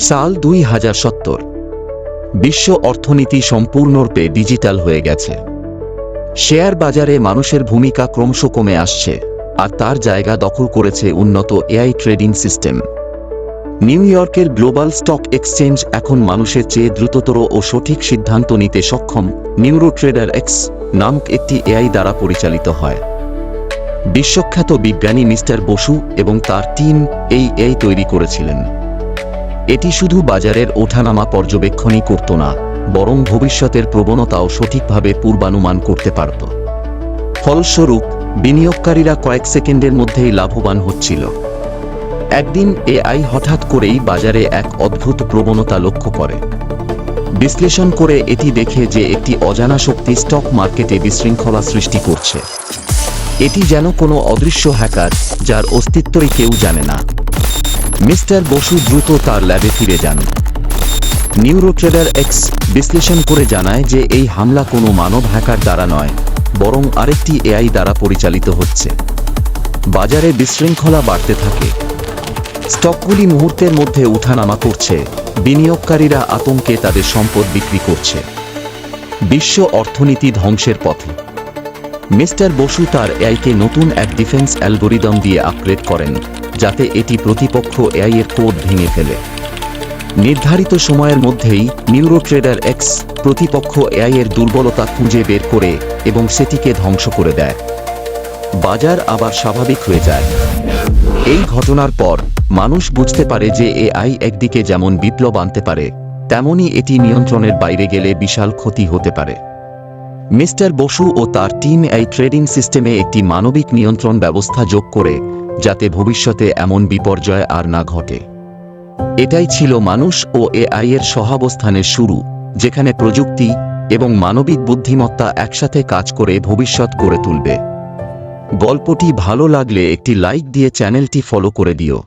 সাল 2070। বিশ্ব অর্থনীতি সম্পূর্ণরূপে ডিজিটাল হয়ে গেছে। শেয়ার বাজারে মানুষের ভূমিকা ক্রমশ কমে আসছে, আর তার জায়গা দখল করেছে উন্নত এআই ট্রেডিং সিস্টেম। নিউ ইয়র্কের গ্লোবাল স্টক এক্সচেঞ্জ এখন মানুষের চেয়ে দ্রুততর ও সঠিক সিদ্ধান্ত নিতে সক্ষম নিউরোট্রেডার এক্স নামক একটি এআই দ্বারা পরিচালিত হয়। বিশ্বখ্যাত বিজ্ঞানী মিস্টার বসু এবং তার টিম এই এআই তৈরি করেছিলেন। এটি শুধু বাজারের ওঠানামা পর্যবেক্ষণই করত না, বরং ভবিষ্যতের প্রবণতাও সঠিকভাবে পূর্বানুমান করতে পারত। ফলস্বরূপ বিনিয়োগকারীরা কয়েক সেকেন্ডের মধ্যেই লাভবান হচ্ছিল। একদিন এআই হঠাৎ করেই বাজারে এক অদ্ভুত প্রবণতা লক্ষ্য করে। বিশ্লেষণ করে এটি দেখে যে একটি অজানা শক্তি স্টক মার্কেটে বিশৃঙ্খলা সৃষ্টি করছে। এটি যেন কোনো অদৃশ্য হ্যাকার, যার অস্তিত্বই কেউ জানে না। মিস্টার বসু দ্রুত তার ল্যাবে ফিরে যান। নিউরোট্রেডার এক্স বিশ্লেষণ করে জানায় যে এই হামলা কোনো মানব হ্যাকার দ্বারা নয়, বরং আরেকটি এআই দ্বারা পরিচালিত হচ্ছে। বাজারে বিশৃঙ্খলা বাড়তে থাকে। স্টকগুলি মুহূর্তের মধ্যে ওঠানামা করছে, বিনিয়োগকারীরা আতঙ্কে তাদের সম্পদ বিক্রি করছে। বিশ্ব অর্থনীতি ধ্বংসের পথে। মিস্টার বসু তার এআইকে নতুন এক ডিফেন্স অ্যালগোরিদম দিয়ে আপগ্রেড করেন, যাতে এটি প্রতিপক্ষ এআই এর কোড ভেঙে ফেলে। নির্ধারিত সময়ের মধ্যেই নিউরোট্রেডার এক্স প্রতিপক্ষ এআই এর দুর্বলতা খুঁজে বের করে এবং সেটিকে ধ্বংস করে দেয়। বাজার আবার স্বাভাবিক হয়ে যায়। এই ঘটনার পর মানুষ বুঝতে পারে যে এআই একদিকে যেমন বিপ্লব আনতে পারে, তেমনি এটি নিয়ন্ত্রণের বাইরে গেলে বিশাল ক্ষতি হতে পারে। মিস্টার বসু ও তার টিম এই ট্রেডিং সিস্টেমে একটি মানবিক নিয়ন্ত্রণ ব্যবস্থা যোগ করে, যাতে ভবিষ্যতে এমন বিপর্যয় আর না ঘটে। এটাই ছিল মানুষ ও এআই এর সহাবস্থানের শুরু, যেখানে প্রযুক্তি এবং মানবিক বুদ্ধিমত্তা একসাথে কাজ করে ভবিষ্যৎ গড়ে তুলবে। গল্পটি ভালো লাগলে একটি লাইক দিয়ে চ্যানেলটি ফলো করে দিও।